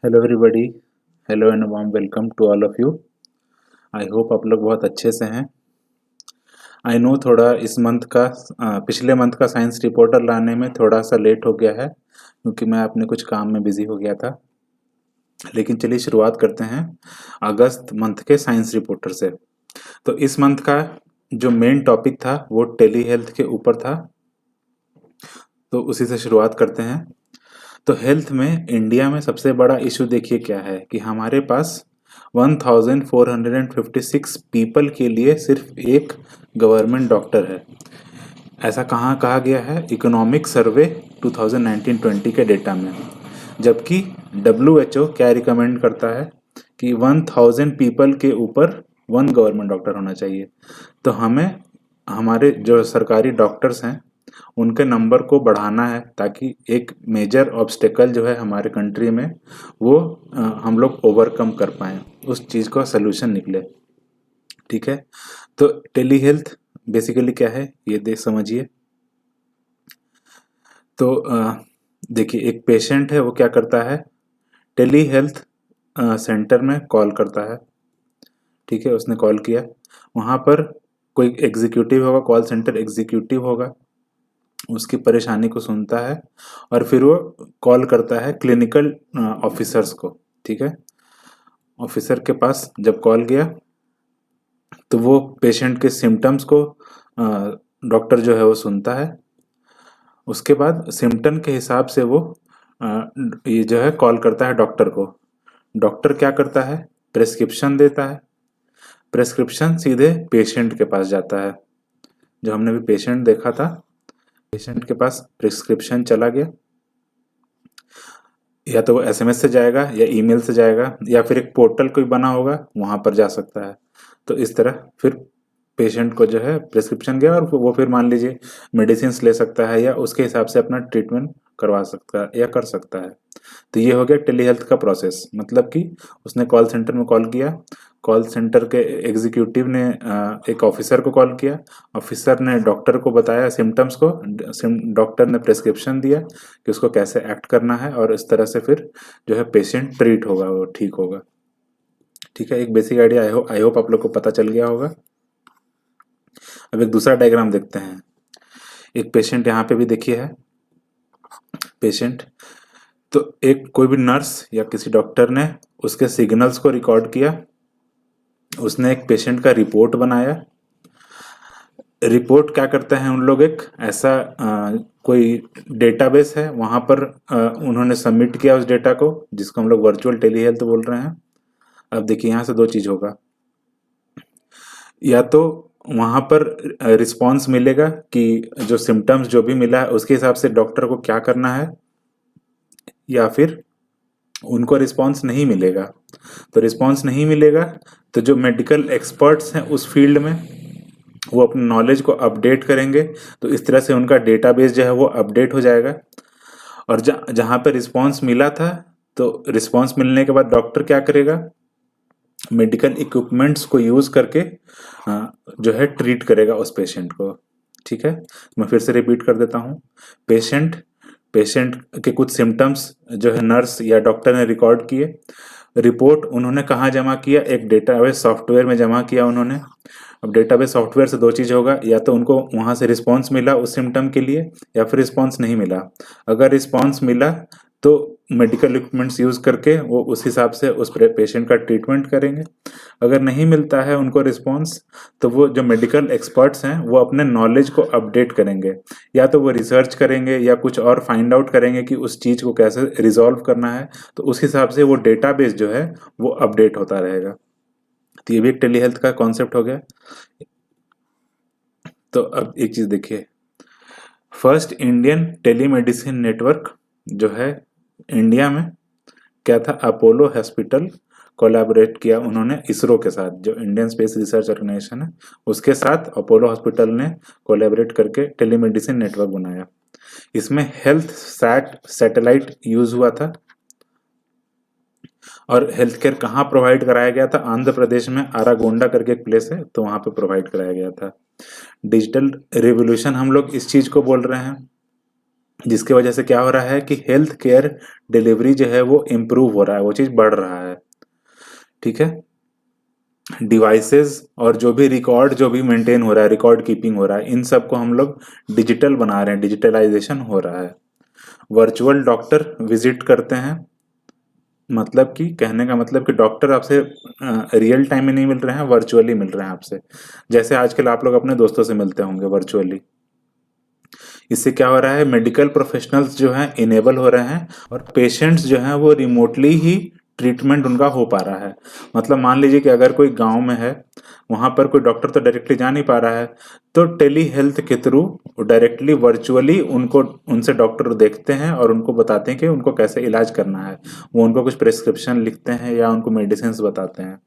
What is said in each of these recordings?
Hello everybody. Hello and warm welcome to all of you. I hope आप लोग बहुत अच्छे से हैं। आई नो थोड़ा इस मंथ का पिछले मंथ का साइंस रिपोर्टर लाने में थोड़ा सा लेट हो गया है क्योंकि मैं अपने कुछ काम में बिजी हो गया था। लेकिन चलिए शुरुआत करते हैं अगस्त मंथ के साइंस रिपोर्टर से। तो इस मंथ का जो मेन टॉपिक था वो टेली हेल्थ के ऊपर था, तो उसी से शुरुआत करते हैं। तो हेल्थ में इंडिया में सबसे बड़ा इशू देखिए क्या है कि हमारे पास 1456 पीपल के लिए सिर्फ एक गवर्नमेंट डॉक्टर है। ऐसा कहाँ कहा गया है? इकोनॉमिक सर्वे 2019-20 के डेटा में। जबकि WHO क्या रिकमेंड करता है कि 1000 पीपल के ऊपर वन गवर्नमेंट डॉक्टर होना चाहिए। तो हमें हमारे जो सरकारी डॉक्टर्स हैं उनके नंबर को बढ़ाना है ताकि एक मेजर ऑब्स्टेकल जो है हमारे कंट्री में वो हम लोग ओवरकम कर पाएँ, उस चीज़ का सलूशन निकले। ठीक है, तो टेली हेल्थ बेसिकली क्या है ये देख समझिए। तो देखिए एक पेशेंट है वो क्या करता है, टेली हेल्थ सेंटर में कॉल करता है। ठीक है, उसने कॉल किया, वहाँ पर कोई एग्जीक्यूटिव होगा, कॉल सेंटर एग्जीक्यूटिव होगा, उसकी परेशानी को सुनता है और फिर वो कॉल करता है क्लिनिकल ऑफिसर्स को। ठीक है, ऑफिसर के पास जब कॉल गया तो वो पेशेंट के सिम्टम्स को डॉक्टर जो है वो सुनता है। उसके बाद सिम्टम के हिसाब से वो ये जो है कॉल करता है डॉक्टर को। डॉक्टर क्या करता है, प्रेस्क्रिप्शन देता है। प्रेस्क्रिप्शन सीधे पेशेंट के पास जाता है। जो हमने भी पेशेंट देखा था, पेशेंट के पास प्रिस्क्रिप्शन चला गया, या तो वो SMS से जाएगा या ईमेल से जाएगा या फिर एक पोर्टल कोई बना होगा वहाँ पर जा सकता है। तो इस तरह फिर पेशेंट को जो है प्रिस्क्रिप्शन गया और वो फिर मान लीजिए मेडिसिन ले सकता है या उसके हिसाब से अपना ट्रीटमेंट करवा सकता है या कर सकता है। तो ये हो गया टेली हेल्थ का प्रोसेस। मतलब कि उसने कॉल सेंटर में कॉल किया, कॉल सेंटर के एग्जीक्यूटिव ने एक ऑफिसर को कॉल किया, ऑफिसर ने डॉक्टर को बताया सिम्टम्स को, डॉक्टर ने प्रेस्क्रिप्शन दिया कि उसको कैसे एक्ट करना है और इस तरह से फिर जो है पेशेंट ट्रीट होगा, वो ठीक होगा। ठीक है, एक बेसिक आइडिया आई होप आप लोग को पता चल गया होगा। अब एक दूसरा डायग्राम देखते हैं। एक पेशेंट यहाँ पे भी देखिए है पेशेंट। तो एक कोई भी नर्स या किसी डॉक्टर ने उसके सिग्नल्स को रिकॉर्ड किया, उसने एक पेशेंट का रिपोर्ट बनाया। रिपोर्ट क्या करते हैं उन लोग, एक ऐसा कोई डेटाबेस है वहाँ पर उन्होंने सबमिट किया उस डेटा को, जिसको हम लोग वर्चुअल टेली हेल्थ बोल रहे हैं। अब देखिए यहाँ से दो चीज़ होगा, या तो वहाँ पर रिस्पांस मिलेगा कि जो सिम्टम्स जो भी मिला है उसके हिसाब से डॉक्टर को क्या करना है, या फिर उनको रिस्पांस नहीं मिलेगा। तो रिस्पांस नहीं मिलेगा तो जो मेडिकल एक्सपर्ट्स हैं उस फील्ड में वो अपने नॉलेज को अपडेट करेंगे। तो इस तरह से उनका डेटाबेस जो है वो अपडेट हो जाएगा। और जहाँ पे रिस्पांस मिला था, तो रिस्पांस मिलने के बाद डॉक्टर क्या करेगा, मेडिकल इक्विपमेंट्स को यूज़ करके जो है ट्रीट करेगा उस पेशेंट को। ठीक है, मैं फिर से रिपीट कर देता हूँ। पेशेंट पेशेंट के कुछ सिम्टम्स जो है नर्स या डॉक्टर ने रिकॉर्ड किए, रिपोर्ट उन्होंने कहाँ जमा किया, एक डेटाबेस सॉफ्टवेयर में जमा किया उन्होंने। अब डेटाबेस सॉफ्टवेयर से दो चीज़ होगा, या तो उनको वहाँ से रिस्पांस मिला उस सिम्टम के लिए या फिर रिस्पांस नहीं मिला। अगर रिस्पांस मिला तो मेडिकल इक्विपमेंट्स यूज़ करके वो उस हिसाब से उस पेशेंट का ट्रीटमेंट करेंगे। अगर नहीं मिलता है उनको रिस्पांस, तो वो जो मेडिकल एक्सपर्ट्स हैं वो अपने नॉलेज को अपडेट करेंगे, या तो वो रिसर्च करेंगे या कुछ और फाइंड आउट करेंगे कि उस चीज़ को कैसे रिजॉल्व करना है। तो उस हिसाब से वो डेटाबेस जो है वो अपडेट होता रहेगा। तो ये भी एक टेली हेल्थ का कॉन्सेप्ट हो गया। तो अब एक चीज़ देखिए, फर्स्ट इंडियन टेलीमेडिसिन नेटवर्क जो है इंडिया में क्या था, अपोलो हॉस्पिटल कोलैबोरेट किया उन्होंने इसरो के साथ, जो इंडियन स्पेस रिसर्च ऑर्गेनाइजेशन है उसके साथ अपोलो हॉस्पिटल ने कोलैबोरेट करके टेलीमेडिसिन नेटवर्क बनाया। इसमें हेल्थ सैटेलाइट यूज हुआ था। और हेल्थ केयर कहाँ प्रोवाइड कराया गया था, आंध्र प्रदेश में आरागोंडा करके एक प्लेस है, तो वहाँ पे प्रोवाइड कराया गया था। डिजिटल रिवोल्यूशन हम लोग इस चीज़ को बोल रहे हैं। जिसकी वजह से क्या हो रहा है कि हेल्थ केयर डिलीवरी जो है वो इम्प्रूव हो रहा है, वो चीज़ बढ़ रहा है। ठीक है, डिवाइसेस और जो भी रिकॉर्ड जो भी मेंटेन हो रहा है, रिकॉर्ड कीपिंग हो रहा है, इन सब को हम लोग डिजिटल बना रहे हैं, डिजिटलाइजेशन हो रहा है। वर्चुअल डॉक्टर विजिट करते हैं, मतलब कि कहने का मतलब कि डॉक्टर आपसे रियल टाइम में नहीं मिल रहे हैं, वर्चुअली मिल रहे हैं आपसे, जैसे आजकल आप लोग अपने दोस्तों से मिलते होंगे वर्चुअली। इससे क्या हो रहा है, मेडिकल प्रोफेशनल्स जो हैं इनेबल हो रहे हैं और पेशेंट्स जो हैं वो रिमोटली ही ट्रीटमेंट उनका हो पा रहा है। मतलब मान लीजिए कि अगर कोई गांव में है, वहां पर कोई डॉक्टर तो डायरेक्टली जा नहीं पा रहा है, तो टेली हेल्थ के थ्रू डायरेक्टली वर्चुअली उनको उनसे डॉक्टर देखते हैं और उनको बताते हैं कि उनको कैसे इलाज करना है। वो उनको कुछ प्रिस्क्रिप्शन लिखते हैं या उनको मेडिसिन बताते हैं।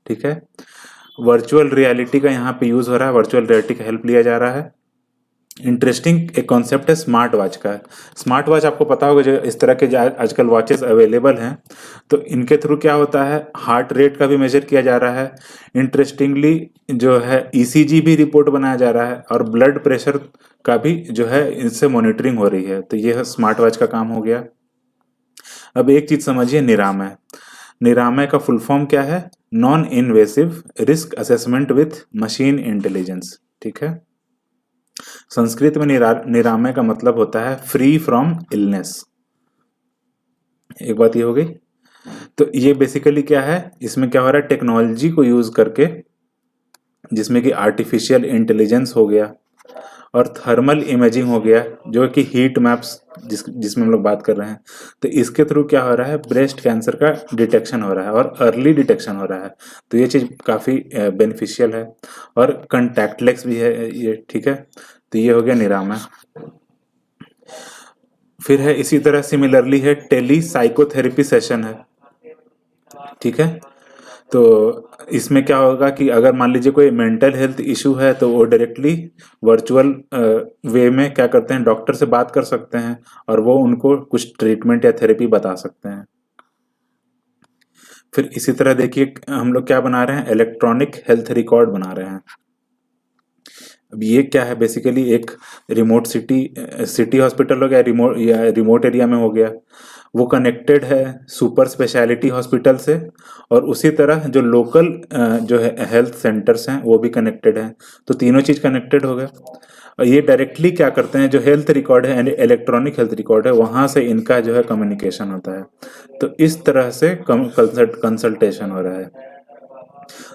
ठीक है, वर्चुअल रियलिटी का यहाँ पे यूज हो रहा है, वर्चुअल रियलिटी का हेल्प लिया जा रहा है। इंटरेस्टिंग एक कॉन्सेप्ट है स्मार्ट वॉच का। स्मार्ट वॉच आपको पता होगा, जो इस तरह के जो आजकल वॉचेस अवेलेबल हैं, तो इनके थ्रू क्या होता है, हार्ट रेट का भी मेजर किया जा रहा है। इंटरेस्टिंगली जो है ईसीजी भी रिपोर्ट बनाया जा रहा है और ब्लड प्रेशर का भी जो है इनसे मॉनिटरिंग हो रही है। तो ये स्मार्ट वॉच का काम हो गया। अब एक चीज समझिए, निरामय। निरामय का फुल फॉर्म क्या है, non invasive risk assessment with machine intelligence. ठीक है, संस्कृत में निरामय का मतलब होता है फ्री फ्रॉम इलनेस। एक बात ये हो गई। तो ये बेसिकली क्या है, इसमें क्या हो रहा है, टेक्नोलॉजी को यूज करके, जिसमें कि आर्टिफिशियल इंटेलिजेंस हो गया और थर्मल इमेजिंग हो गया, जो कि हीट मैप्स जिसमें हम लोग बात कर रहे हैं, तो इसके थ्रू क्या हो रहा है, ब्रेस्ट कैंसर का डिटेक्शन हो रहा है और अर्ली डिटेक्शन हो रहा है। तो ये चीज़ काफ़ी बेनिफिशियल है और कंटैक्टलेस भी है ये। ठीक है, तो ये हो गया निरामय। फिर है इसी तरह सिमिलरली है टेली साइकोथेरेपी सेशन है। ठीक है, तो इसमें क्या होगा कि अगर मान लीजिए कोई मेंटल हेल्थ इशू है, तो वो डायरेक्टली वर्चुअल वे में क्या करते हैं, डॉक्टर से बात कर सकते हैं और वो उनको कुछ ट्रीटमेंट या थेरेपी बता सकते हैं। फिर इसी तरह देखिए हम लोग क्या बना रहे हैं, इलेक्ट्रॉनिक हेल्थ रिकॉर्ड बना रहे हैं। अब ये क्या है, बेसिकली एक रिमोट सिटी हॉस्पिटल हो गया, रिमोट एरिया में हो गया, वो कनेक्टेड है सुपर स्पेशलिटी हॉस्पिटल से, और उसी तरह जो लोकल जो है हेल्थ सेंटर्स हैं वो भी कनेक्टेड हैं। तो तीनों चीज कनेक्टेड हो गया और ये डायरेक्टली क्या करते हैं, जो हेल्थ रिकॉर्ड है, इलेक्ट्रॉनिक हेल्थ रिकॉर्ड है, वहां से इनका जो है कम्युनिकेशन होता है। तो इस तरह से कंसल्टेशन हो रहा है।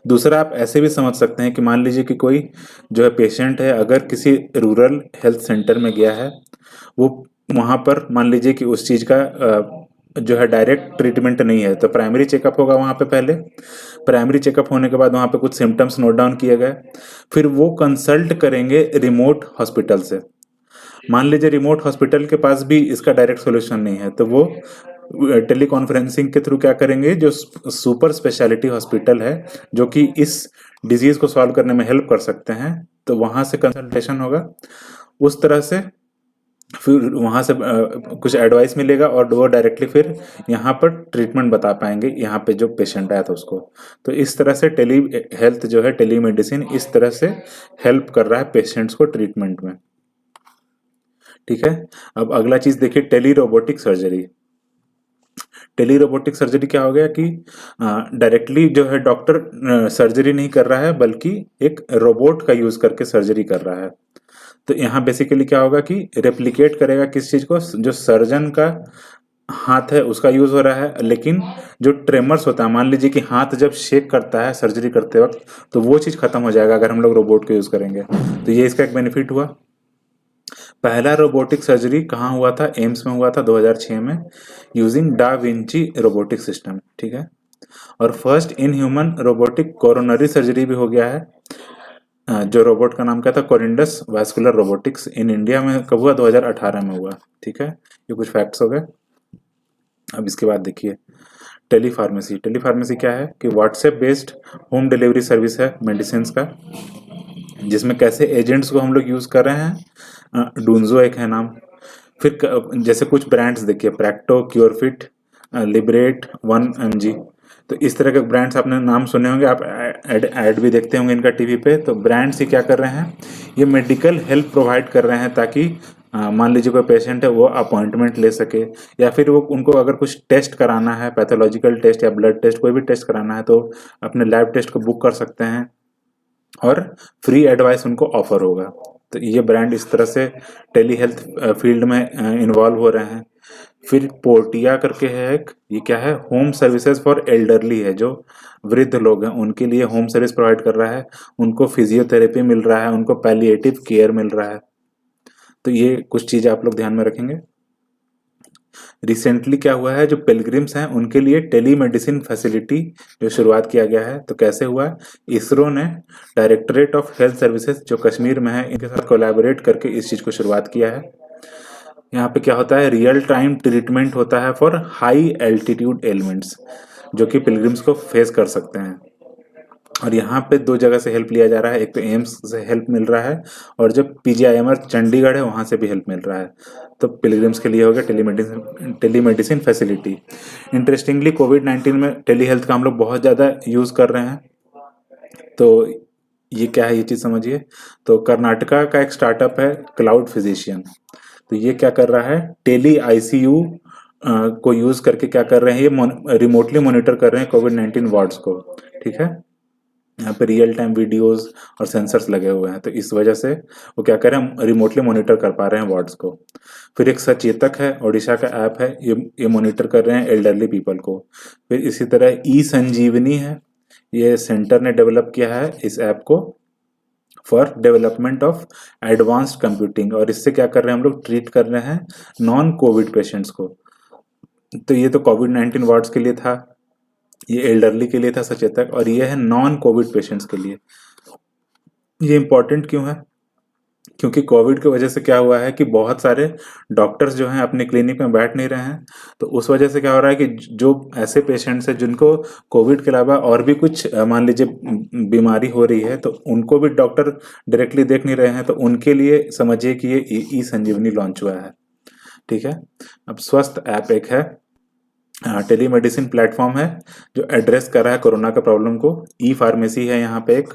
दूसरा आप ऐसे भी समझ सकते हैं कि मान लीजिए कि कोई जो है पेशेंट है, अगर किसी रूरल हेल्थ सेंटर में गया है, वो वहाँ पर मान लीजिए कि उस चीज़ का जो है डायरेक्ट ट्रीटमेंट नहीं है, तो प्राइमरी चेकअप होगा वहाँ पे पहले। प्राइमरी चेकअप होने के बाद वहाँ पे कुछ सिम्टम्स नोट डाउन किए गए, फिर वो कंसल्ट करेंगे रिमोट हॉस्पिटल से। मान लीजिए रिमोट हॉस्पिटल के पास भी इसका डायरेक्ट सॉल्यूशन नहीं है, तो वो टेली कॉन्फ्रेंसिंग के थ्रू क्या करेंगे, जो सुपर स्पेशलिटी हॉस्पिटल है जो कि इस डिजीज को सॉल्व करने में हेल्प कर सकते हैं, तो वहां से कंसल्टेशन होगा। उस तरह से फिर वहां से कुछ एडवाइस मिलेगा और वो डायरेक्टली फिर यहाँ पर ट्रीटमेंट बता पाएंगे, यहाँ पे जो पेशेंट आया था उसको। तो इस तरह से टेली हेल्थ जो है, टेली मेडिसिन इस तरह से हेल्प कर रहा है पेशेंट्स को ट्रीटमेंट में। ठीक है, अब अगला चीज देखिए, tele robotic surgery. Tele robotic surgery क्या हो गया कि डायरेक्टली जो है डॉक्टर सर्जरी नहीं कर रहा है, बल्कि एक रोबोट का यूज करके सर्जरी कर रहा है। तो यहाँ बेसिकली क्या होगा कि रेप्लिकेट करेगा किस चीज को, जो सर्जन का हाथ है उसका यूज हो रहा है, लेकिन जो ट्रेमर्स होता है, मान लीजिए कि हाथ जब शेक करता है सर्जरी करते वक्त, तो वो चीज खत्म हो जाएगा अगर हम लोग रोबोट को यूज करेंगे। तो ये इसका एक बेनिफिट हुआ। पहला रोबोटिक सर्जरी कहाँ हुआ था, एम्स में हुआ था 2006 में, using da Vinci robotic system. ठीक है, और first in human robotic coronary surgery भी हो गया है, जो रोबोट का नाम क्या था, कोरिंडस वास्कुलर रोबोटिक्स। इन इंडिया में कब हुआ, 2018 में हुआ। ठीक है, ये कुछ फैक्ट्स हो गए। अब इसके बाद देखिए टेली फार्मेसी। टेली फार्मेसी क्या है कि WhatsApp based home delivery service है मेडिसिन का, जिसमें कैसे एजेंट्स को हम लोग यूज कर रहे हैं, डूंजो एक है नाम। फिर जैसे कुछ ब्रांड्स देखिए, प्रैक्टो, क्योरफिट, लिबरेट, 1mg, तो इस तरह के ब्रांड्स आपने नाम सुने होंगे, आप ऐड भी देखते होंगे इनका टीवी पे। तो ब्रांड्स ही क्या कर रहे हैं, ये मेडिकल हेल्प प्रोवाइड कर रहे हैं ताकि मान लीजिए कोई पेशेंट है वो अपॉइंटमेंट ले सके, या फिर वो उनको अगर कुछ टेस्ट कराना है, पैथोलॉजिकल टेस्ट या ब्लड टेस्ट कोई भी टेस्ट कराना है, तो अपने लैब टेस्ट को बुक कर सकते हैं और फ्री एडवाइस उनको ऑफर होगा। तो ये ब्रांड इस तरह से टेली हेल्थ फील्ड में इन्वॉल्व हो रहे हैं। फिर पोर्टिया करके है एक, ये क्या है, होम सर्विसेज फॉर एल्डरली है, जो वृद्ध लोग हैं उनके लिए होम सर्विस प्रोवाइड कर रहा है, उनको फिजियोथेरेपी मिल रहा है, उनको पैलिएटिव केयर मिल रहा है। तो ये कुछ चीज़ें आप लोग ध्यान में रखेंगे। रिसेंटली क्या हुआ है, जो पिलग्रिम्स हैं उनके लिए टेली मेडिसिन फैसिलिटी जो शुरुआत किया गया है। तो कैसे हुआ है, इसरो ने डायरेक्टरेट ऑफ हेल्थ सर्विसेज जो कश्मीर में है इनके साथ कोलैबोरेट करके इस चीज़ को शुरुआत किया है। यहाँ पे क्या होता है, रियल टाइम ट्रीटमेंट होता है फॉर हाई एल्टीट्यूड एलिमेंट्स जो कि पिलग्रिम्स को फेस कर सकते हैं। और यहाँ पे दो जगह से हेल्प लिया जा रहा है, एक तो एम्स से हेल्प मिल रहा है और जो पीजीआईएमआर चंडीगढ़ है वहाँ से भी हेल्प मिल रहा है। तो पिलग्रिम्स के लिए हो गया टेलीमेडिसिन फैसिलिटी। इंटरेस्टिंगली कोविड-19 में टेली हेल्थ का हम लोग बहुत ज़्यादा यूज़ कर रहे हैं। तो ये क्या है, ये चीज़ समझिए। तो कर्नाटका का एक स्टार्टअप है क्लाउड फिजिशियन। तो ये क्या कर रहा है, टेली आईसीयू को यूज़ करके क्या कर रहे हैं, ये रिमोटली मॉनिटर कर रहे हैं कोविड-19 वार्ड्स को। ठीक है, यहाँ पे रियल टाइम वीडियोस और सेंसर्स लगे हुए हैं, तो इस वजह से वो क्या कर रहे हैं, रिमोटली मॉनिटर कर पा रहे हैं वार्ड्स को। फिर एक सचेतक है, ओडिशा का ऐप है, ये मॉनिटर कर रहे हैं एल्डरली पीपल को। फिर इसी तरह ई संजीवनी है, ये सेंटर ने डेवलप किया है इस ऐप को for development of advanced computing, और इससे क्या कर रहे हैं हम लोग, ट्रीट कर रहे हैं नॉन कोविड पेशेंट्स को। तो ये तो कोविड-19 वार्ड्स के लिए था, ये एल्डरली के लिए था सचेतक, और ये है नॉन कोविड पेशेंट्स के लिए। ये इंपॉर्टेंट क्यों है, क्योंकि कोविड की वजह से क्या हुआ है कि बहुत सारे डॉक्टर्स जो हैं अपने क्लिनिक में बैठ नहीं रहे हैं। तो उस वजह से क्या हो रहा है कि जो ऐसे पेशेंट्स हैं जिनको कोविड के अलावा और भी कुछ मान लीजिए बीमारी हो रही है, तो उनको भी डॉक्टर डायरेक्टली देख नहीं रहे हैं। तो उनके लिए समझिए कि ये ई संजीवनी लॉन्च हुआ है। ठीक है, अब स्वस्थ ऐप एक है, टेलीमेडिसिन प्लेटफॉर्म है जो एड्रेस कर रहा है कोरोना का प्रॉब्लम को। ई फार्मेसी है यहाँ पे एक।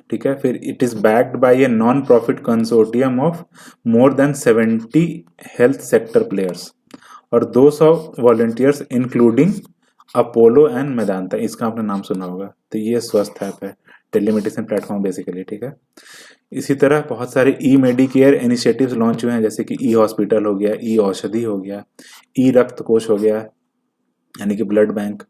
ठीक है, फिर it is backed by a non profit consortium of more than 70 health sector players और 200 volunteers including Apollo and Medanta, इसका आपने नाम सुना होगा। तो ये स्वस्थ ऐप है, टेलीमेडिसिन प्लेटफॉर्म बेसिकली। ठीक है, इसी तरह बहुत सारे ई मेडिकेयर इनिशिएटिव्स लॉन्च हुए हैं, जैसे कि ई हॉस्पिटल हो गया, ई औषधि हो गया, ई रक्त कोष हो गया यानी कि ब्लड बैंक।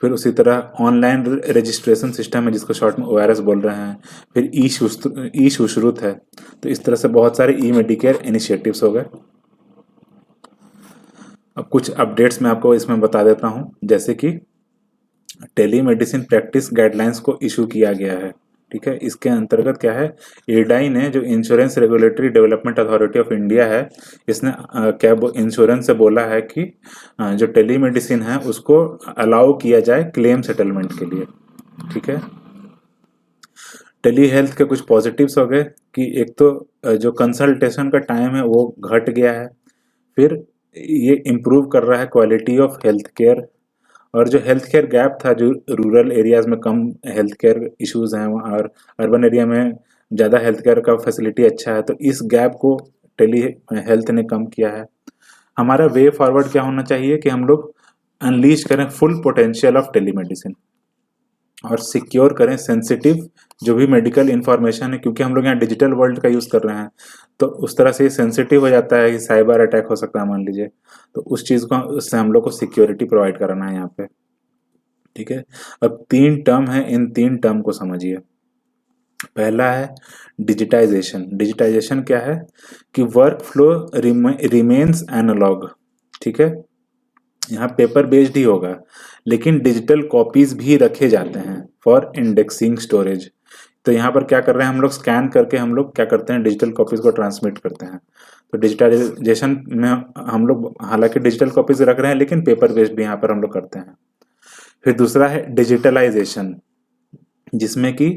फिर उसी तरह ऑनलाइन रजिस्ट्रेशन सिस्टम है जिसको शॉर्ट में ORS बोल रहे हैं। फिर ई सुश्रुत है। तो इस तरह से बहुत सारे ई मेडिकेयर इनिशिएटिव्स हो गए। अब कुछ अपडेट्स मैं आपको इसमें बता देता हूँ, जैसे कि टेलीमेडिसिन प्रैक्टिस गाइडलाइंस को इशू किया गया है। ठीक है, इसके अंतर्गत क्या है, एडाई ने जो insurance regulatory development authority of India है, इसने क्या इंश्योरेंस से बोला है कि जो टेलीमेडिसिन है उसको अलाउ किया जाए क्लेम सेटलमेंट के लिए। ठीक है, टेली हेल्थ के कुछ पॉजिटिव्स हो गए कि एक तो जो कंसल्टेशन का टाइम है वो घट गया है। फिर ये इम्प्रूव कर रहा है क्वालिटी ऑफ हेल्थ केयर, और जो हेल्थ केयर गैप था, जो रूरल एरियाज में कम हेल्थ केयर इश्यूज हैं और अर्बन एरिया में ज़्यादा हेल्थ केयर का फैसिलिटी अच्छा है, तो इस गैप को टेली हेल्थ ने कम किया है। हमारा वे फॉरवर्ड क्या होना चाहिए कि हम लोग अनलीश करें फुल पोटेंशियल ऑफ टेलीमेडिसिन और सिक्योर करें सेंसिटिव जो भी मेडिकल इंफॉर्मेशन है, क्योंकि हम लोग यहाँ डिजिटल वर्ल्ड का यूज़ कर रहे हैं, तो उस तरह से सेंसिटिव हो जाता है कि साइबर अटैक हो सकता है मान लीजिए। तो उस चीज़ को, उससे हम लोग को सिक्योरिटी प्रोवाइड कराना है यहाँ पे। ठीक है, अब 3 टर्म है, इन 3 टर्म को समझिए। पहला है डिजिटाइजेशन। डिजिटाइजेशन क्या है कि वर्क फ्लो रिमेन्स एनालॉग। ठीक है, यहाँ पेपर बेस्ड ही होगा, लेकिन डिजिटल कॉपीज भी रखे जाते हैं फॉर इंडेक्सिंग स्टोरेज। तो यहाँ पर क्या कर रहे हैं हम लोग, स्कैन करके हम लोग क्या करते हैं, डिजिटल कॉपीज को ट्रांसमिट करते हैं। तो डिजिटाइजेशन में हम लोग हालांकि डिजिटल कॉपीज रख रहे हैं, लेकिन पेपर बेस्ड भी यहाँ पर हम लोग करते हैं। फिर दूसरा है डिजिटलाइजेशन, जिसमें कि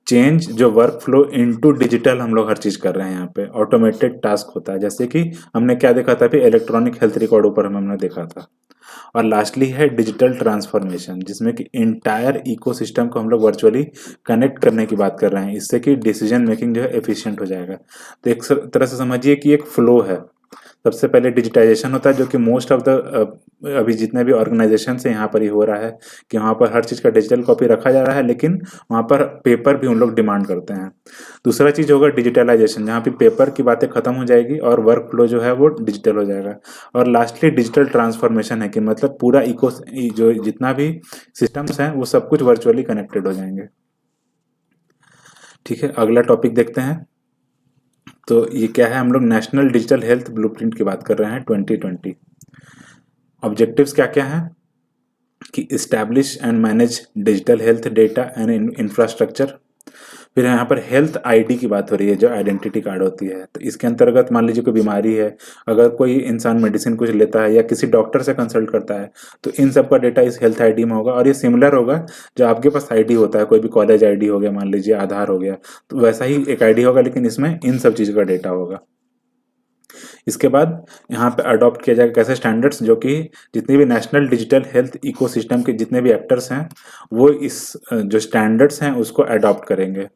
चेंज जो वर्क फ्लो इनटू डिजिटल हम लोग हर चीज कर रहे हैं। यहाँ पे ऑटोमेटेड टास्क होता है, जैसे कि हमने क्या देखा था, इलेक्ट्रॉनिक हेल्थ रिकॉर्ड ऊपर हमने देखा था। और लास्टली है डिजिटल ट्रांसफॉर्मेशन, जिसमें कि इंटायर इकोसिस्टम को हम लोग वर्चुअली कनेक्ट करने की बात कर रहे हैं, इससे कि डिसीजन मेकिंग जो है एफिशिएंट हो जाएगा। तो एक तरह से समझिए कि एक फ्लो है, सबसे पहले डिजिटाइजेशन होता है, जो कि मोस्ट ऑफ द अभी जितने भी ऑर्गेनाइजेशन से यहाँ पर ही हो रहा है कि वहाँ पर हर चीज़ का डिजिटल कॉपी रखा जा रहा है, लेकिन वहाँ पर पेपर भी उन लोग डिमांड करते हैं। दूसरा चीज़ होगा डिजिटलाइजेशन, जहाँ पे पेपर की बातें खत्म हो जाएगी और वर्क फ्लो जो है वो डिजिटल हो जाएगा। और लास्टली डिजिटल ट्रांसफॉर्मेशन है कि मतलब पूरा इको जो जितना भी सिस्टम्स हैं वो सब कुछ वर्चुअली कनेक्टेड हो जाएंगे। ठीक है, अगला टॉपिक देखते हैं। तो ये क्या है, हम लोग नेशनल डिजिटल हेल्थ ब्लूप्रिंट की बात कर रहे हैं 2020। ऑब्जेक्टिव्स क्या क्या हैं कि establish and manage digital health data and infrastructure. फिर यहाँ पर हेल्थ आईडी की बात हो रही है, जो आइडेंटिटी कार्ड होती है। तो इसके अंतर्गत मान लीजिए कोई बीमारी है, अगर कोई इंसान मेडिसिन कुछ लेता है या किसी डॉक्टर से कंसल्ट करता है, तो इन सब का डेटा इस हेल्थ आईडी में होगा। और ये सिमिलर होगा जो आपके पास आईडी होता है, कोई भी कॉलेज आईडी हो गया, मान लीजिए आधार हो गया, तो वैसा ही एक आईडी होगा, लेकिन इसमें इन सब चीज़ों का डेटा होगा। इसके बाद यहाँ पे अडॉप्ट किया जाएगा कैसे स्टैंडर्ड्स, जो कि जितनी भी नेशनल डिजिटल हेल्थ इकोसिस्टम के जितने भी एक्टर्स हैं वो इस जो स्टैंडर्ड्स हैं उसको अडॉप्ट करेंगे।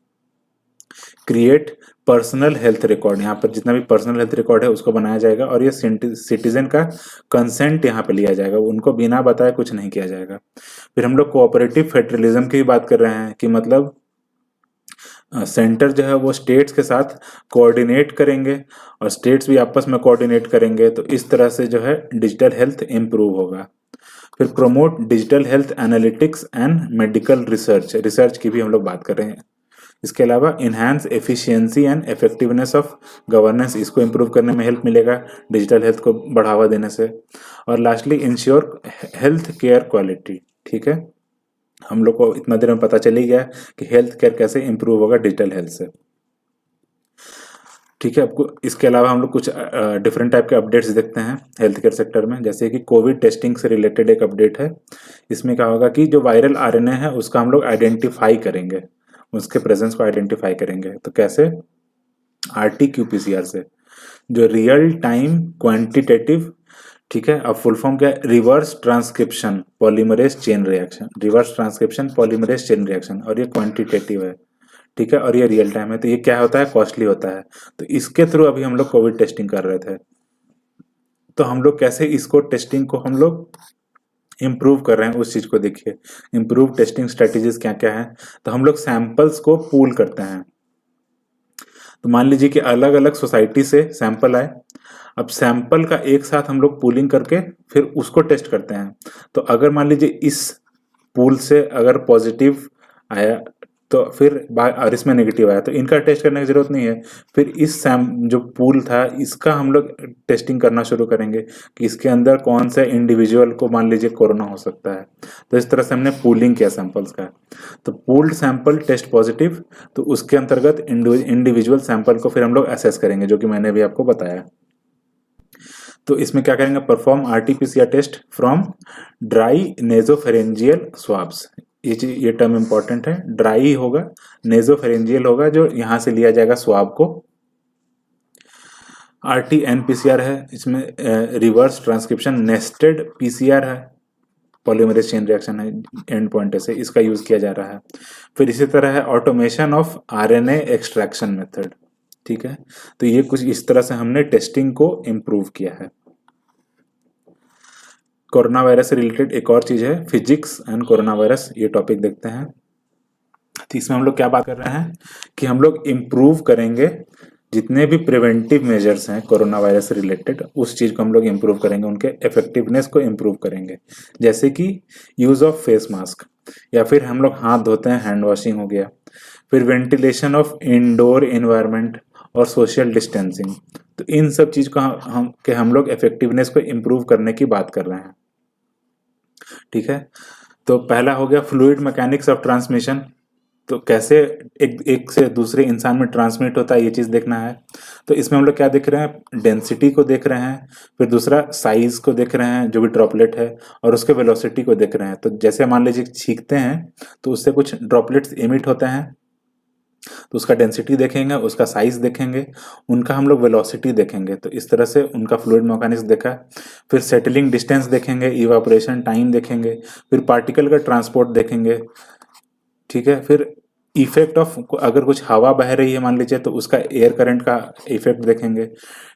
क्रिएट पर्सनल हेल्थ रिकॉर्ड, यहाँ पर जितना भी पर्सनल हेल्थ रिकॉर्ड है उसको बनाया जाएगा, और ये सिटीजन का कंसेंट यहाँ पे लिया जाएगा, उनको बिना बताए कुछ नहीं किया जाएगा। फिर हम लोग कोऑपरेटिव फेडरलिज्म की भी बात कर रहे हैं कि मतलब सेंटर जो है वो स्टेट्स के साथ कोऑर्डिनेट करेंगे और स्टेट्स भी आपस में कोऑर्डिनेट करेंगे, तो इस तरह से जो है डिजिटल हेल्थ इम्प्रूव होगा। फिर promote digital health analytics and medical research, research की भी हम लोग बात कर रहे हैं। इसके अलावा enhance efficiency and effectiveness of governance, इसको इम्प्रूव करने में हेल्प मिलेगा डिजिटल हेल्थ को बढ़ावा देने से। और lastly ensure health care quality. ठीक है, हम लोग को इतना देर में पता चल ही गया कि हेल्थ केयर कैसे इंप्रूव होगा डिजिटल हेल्थ से। ठीक है, आपको इसके अलावा हम लोग कुछ डिफरेंट टाइप के अपडेट्स देखते हैं हेल्थ केयर सेक्टर में, जैसे कि कोविड टेस्टिंग से रिलेटेड एक अपडेट है। इसमें क्या होगा कि जो वायरल आरएनए है उसका हम लोग आइडेंटिफाई करेंगे, उसके प्रेजेंस को आइडेंटिफाई करेंगे। तो कैसे, RT-qPCR से, जो रियल टाइम क्वांटिटेटिव, ठीक है, अब फुल फॉर्म क्या है, reverse transcription polymerase chain reaction, reverse transcription polymerase chain reaction, और ये क्वांटिटेटिव है। ठीक है, और ये रियल टाइम है, तो ये क्या होता है, कॉस्टली होता है। तो इसके थ्रू अभी हम लोग कोविड टेस्टिंग कर रहे थे। तो हम लोग कैसे इसको टेस्टिंग को हम लोग इम्प्रूव कर रहे हैं उस चीज को देखिए। इम्प्रूव टेस्टिंग स्ट्रेटेजीज क्या क्या है, तो हम लोग सैंपल्स को पूल करते हैं। तो मान लीजिए कि अलग अलग सोसाइटी से सैंपल आए, अब सैंपल का एक साथ हम लोग पूलिंग करके फिर उसको टेस्ट करते हैं। तो अगर मान लीजिए इस पूल से अगर पॉजिटिव आया तो फिर और इसमें नेगेटिव आया, तो इनका टेस्ट करने की जरूरत नहीं है। फिर इस सैम जो पूल था इसका हम लोग टेस्टिंग करना शुरू करेंगे कि इसके अंदर कौन से इंडिविजुअल को मान लीजिए कोरोना हो सकता है। तो इस तरह से हमने पूलिंग किया सैंपल्स का। तो पूल्ड सैंपल टेस्ट पॉजिटिव, तो उसके अंतर्गत इंडिविजुअल सैंपल को फिर हम लोग असेस करेंगे, जो कि मैंने भी आपको बताया। तो इसमें क्या करेंगे, perform RT-PCR test from dry nasopharyngeal swabs. ये टर्म इंपॉर्टेंट है, ड्राई होगा, नेजोफेरेंजियल होगा, जो यहां से लिया जाएगा स्वाब को। RT-PCR है, इसमें रिवर्स ट्रांसक्रिप्शन नेस्टेड PCR है, पॉलीमरेज चेन रिएक्शन है, एंड पॉइंट से इसका यूज किया जा रहा है। फिर इसी तरह है automation of RNA extraction method. ठीक है, तो ये कुछ इस तरह से हमने टेस्टिंग को इम्प्रूव किया है। कोरोना वायरस से रिलेटेड एक और चीज है, फिजिक्स एंड कोरोना वायरस, ये टॉपिक देखते हैं। तो इसमें हम लोग क्या बात कर रहे हैं कि हम लोग इम्प्रूव करेंगे जितने भी प्रिवेंटिव मेजर्स हैं कोरोना वायरस से रिलेटेड, उस चीज को हम लोग इम्प्रूव करेंगे, उनके इफेक्टिवनेस को इम्प्रूव करेंगे। जैसे कि यूज ऑफ फेस मास्क, या फिर हम लोग हाथ धोते हैं, हैंड वॉशिंग हो गया। फिर वेंटिलेशन ऑफ इंडोर एनवायरनमेंट और सोशल डिस्टेंसिंग। तो इन सब चीज का हम लोग इफेक्टिवनेस को इम्प्रूव करने की बात कर रहे हैं। ठीक है, तो पहला हो गया फ्लूइड मैकेनिक्स ऑफ ट्रांसमिशन, तो कैसे एक से दूसरे इंसान में ट्रांसमिट होता है, ये चीज देखना है। तो इसमें हम लोग क्या देख रहे हैं, डेंसिटी को देख रहे हैं, फिर दूसरा साइज को देख रहे हैं जो भी ड्रॉपलेट है, और उसके वेलोसिटी को देख रहे हैं। तो जैसे मान लीजिए छींकते हैं तो उससे कुछ ड्रॉपलेट्स इमिट होते हैं, तो उसका डेंसिटी देखेंगे, उसका साइज देखेंगे, उनका हम लोग वेलोसिटी देखेंगे। तो इस तरह से उनका फ्लूइड मैकेनिक्स देखा। फिर सेटलिंग डिस्टेंस देखेंगे, इवापोरेशन टाइम देखेंगे, फिर पार्टिकल का ट्रांसपोर्ट देखेंगे। ठीक है, फिर इफेक्ट ऑफ, अगर कुछ हवा बह रही है मान लीजिए तो उसका एयर करंट का इफेक्ट देखेंगे।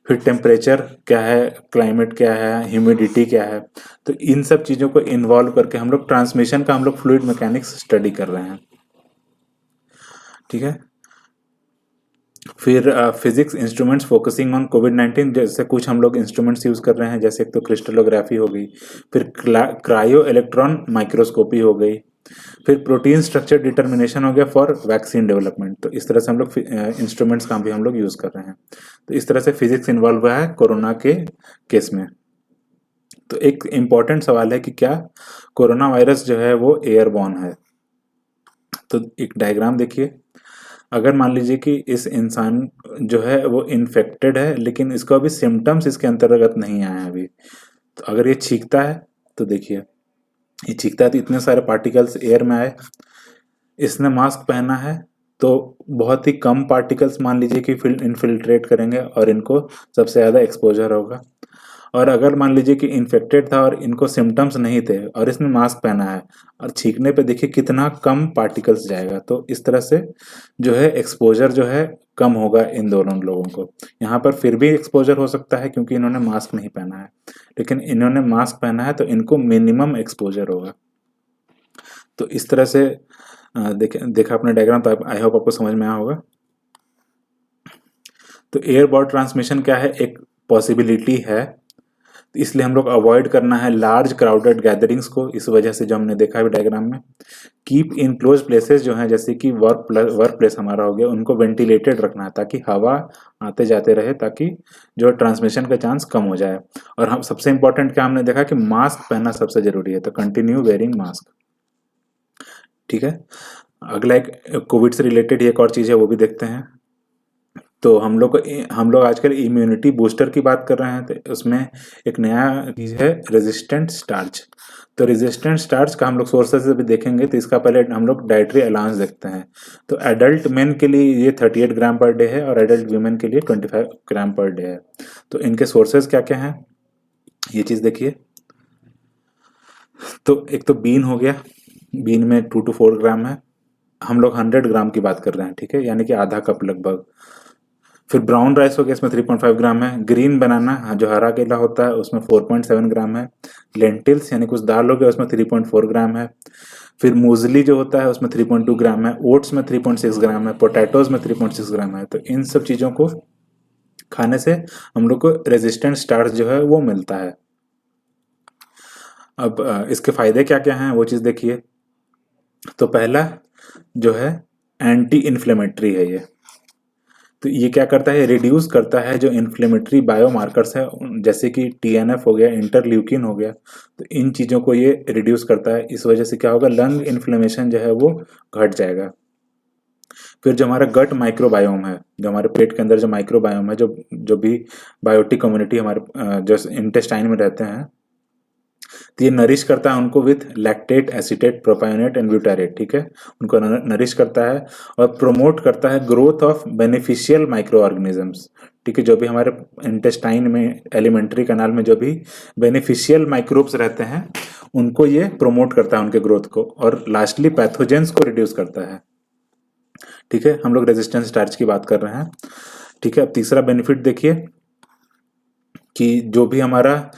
फिर टेम्परेचर क्या है, क्लाइमेट क्या है, ह्यूमिडिटी क्या है। तो इन सब चीज़ों को इन्वॉल्व करके हम लोग ट्रांसमिशन का हम लोग फ्लूइड मैकेनिक्स स्टडी कर रहे हैं। ठीक है। फिर फिजिक्स इंस्ट्रूमेंट्स फोकसिंग ऑन कोविड-19, जैसे कुछ हम लोग इंस्ट्रूमेंट्स यूज़ कर रहे हैं, जैसे एक तो क्रिस्टलोग्राफी हो गई, फिर क्रायो इलेक्ट्रॉन माइक्रोस्कोपी हो गई, फिर प्रोटीन स्ट्रक्चर डिटर्मिनेशन हो गया फॉर वैक्सीन डेवलपमेंट। तो इस तरह से हम लोग इंस्ट्रूमेंट्स का भी हम लोग यूज़ कर रहे हैं। तो इस तरह से फिजिक्स इन्वॉल्व हुआ है कोरोना के केस में। तो एक इम्पॉर्टेंट सवाल है कि क्या कोरोना वायरस जो है वो एयरबॉर्न है। तो एक डायग्राम देखिए। अगर मान लीजिए कि इस इंसान जो है वो इन्फेक्टेड है, लेकिन इसको अभी सिम्टम्स इसके अंतर्गत नहीं आए हैं अभी। तो अगर ये छींकता है तो देखिए, ये छींकता है तो इतने सारे पार्टिकल्स एयर में आए। इसने मास्क पहना है तो बहुत ही कम पार्टिकल्स मान लीजिए कि इन्फिल्ट्रेट करेंगे और इनको सबसे ज़्यादा एक्सपोजर होगा। और अगर मान लीजिए कि इन्फेक्टेड था और इनको सिम्टम्स नहीं थे और इसने मास्क पहना है और छींकने पे देखिए कितना कम पार्टिकल्स जाएगा। तो इस तरह से जो है एक्सपोजर जो है कम होगा इन दोनों लोगों को। यहाँ पर फिर भी एक्सपोजर हो सकता है क्योंकि इन्होंने मास्क नहीं पहना है, लेकिन इन्होंने मास्क पहना है तो इनको मिनिमम एक्सपोजर होगा। तो इस तरह से देखा अपने डायग्राम, तो आई होप आपको समझ में आया होगा। तो एयरबॉर्न ट्रांसमिशन क्या है, एक पॉसिबिलिटी है, इसलिए हम लोग अवॉइड करना है लार्ज क्राउडेड गैदरिंग्स को। इस वजह से जो हमने देखा है डायग्राम में, कीप इन क्लोज प्लेसेस जो हैं, जैसे कि वर्क प्लेस हमारा हो गया, उनको वेंटिलेटेड रखना है ताकि हवा आते जाते रहे, ताकि जो ट्रांसमिशन का चांस कम हो जाए। और हम सबसे इंपॉर्टेंट क्या हमने देखा कि मास्क पहनना सबसे जरूरी है, तो कंटिन्यू वेयरिंग मास्क। ठीक है। अगला एक कोविड से रिलेटेड एक और चीज़ है, वो भी देखते हैं। तो हम लोग आजकल इम्यूनिटी बूस्टर की बात कर रहे हैं, तो उसमें एक नया चीज़ है रेजिस्टेंट स्टार्च। तो रेजिस्टेंट स्टार्च का हम लोग सोर्सेज भी देखेंगे। तो इसका पहले हम लोग डाइटरी अलाउंस देखते हैं। तो एडल्ट मेन के लिए ये 38 ग्राम पर डे है और एडल्ट वीमेन के लिए 25 ग्राम पर डे है। तो इनके सोर्सेज क्या क्या हैं, ये चीज़ देखिए। तो एक तो बीन हो गया, बीन में 2 to 4 ग्राम है। हम लोग 100 ग्राम की बात कर रहे हैं, ठीक है, यानी कि आधा कप लगभग। फिर ब्राउन राइस हो गया, इसमें 3.5 ग्राम है। ग्रीन बनाना जो हरा केला होता है उसमें 4.7 ग्राम है। लेंटिल्स यानी कुछ दाल हो गया, उसमें 3.4 ग्राम है। फिर मूजली जो होता है उसमें 3.2 ग्राम है। ओट्स में 3.6 ग्राम है। पोटैटोज में 3.6 ग्राम है। तो इन सब चीज़ों को खाने से हम लोग को रेजिस्टेंट स्टार्च जो है वो मिलता है। अब इसके फायदे क्या क्या हैं वो चीज़ देखिए। तो पहला जो है एंटी इन्फ्लेमेटरी है ये। तो ये क्या करता है, रिड्यूस करता है जो इन्फ्लेमेटरी बायोमार्कर्स है, जैसे कि टीएनएफ हो गया, इंटरल्यूकिन हो गया। तो इन चीज़ों को ये रिड्यूस करता है। इस वजह से क्या होगा, लंग इन्फ्लेमेशन जो है वो घट जाएगा। फिर जो हमारा गट माइक्रोबायोम है, जो हमारे पेट के अंदर जो माइक्रोबायोम है, जो जो भी बायोटिक कम्युनिटी हमारे जो इंटेस्टाइन में रहते हैं, तो ये नरिश करता है उनको with lactate, acetate, propionate and butyrate. ठीक है, उनको नरिश करता है और प्रोमोट करता है growth of beneficial micro organisms. ठीक है, जो भी हमारे इंटेस्टाइन में, एलिमेंट्री कैनाल में जो भी बेनिफिशियल माइक्रोब्स रहते हैं उनको ये प्रोमोट करता है, उनके ग्रोथ को। और लास्टली पैथोजेंस को रिड्यूस करता है। ठीक है, हम लोग रेजिस्टेंस स्टार्च की बात कर रहे हैं। ठीक है, अब तीसरा बेनिफिट देखिए कि जो भी हमारा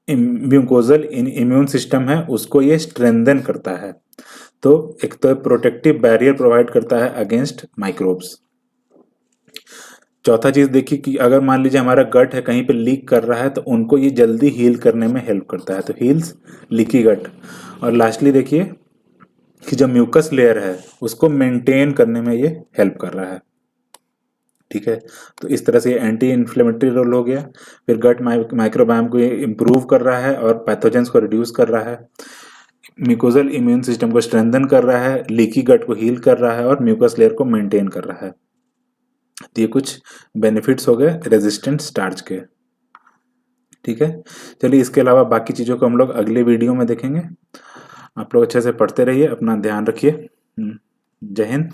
म्यूकोजल इम्यून सिस्टम है उसको ये स्ट्रेंथन करता है। तो एक तो प्रोटेक्टिव बैरियर प्रोवाइड करता है अगेंस्ट माइक्रोब्स। चौथा चीज देखिए कि अगर मान लीजिए हमारा गट है कहीं पे लीक कर रहा है तो उनको ये जल्दी हील करने में हेल्प करता है, तो हील्स लीकी गट। और लास्टली देखिए कि जो म्यूकस लेयर है उसको मेंटेन करने में ये हेल्प कर रहा है। ठीक है, तो इस तरह से ये एंटी इन्फ्लेमेटरी रोल हो गया। फिर गट माइक्रोबायोम को ये इम्प्रूव कर रहा है और पैथोजेंस को रिड्यूस कर रहा है। म्यूकोजल इम्यून सिस्टम को स्ट्रेंथन कर रहा है, लीकी गट को हील कर रहा है और म्यूकस लेयर को मेंटेन कर रहा है। तो ये कुछ बेनिफिट्स हो गए रेजिस्टेंट स्टार्च के। ठीक है, चलिए इसके अलावा बाकी चीज़ों को हम लोग अगले वीडियो में देखेंगे। आप लोग अच्छे से पढ़ते रहिए, अपना ध्यान रखिए। जय हिंद।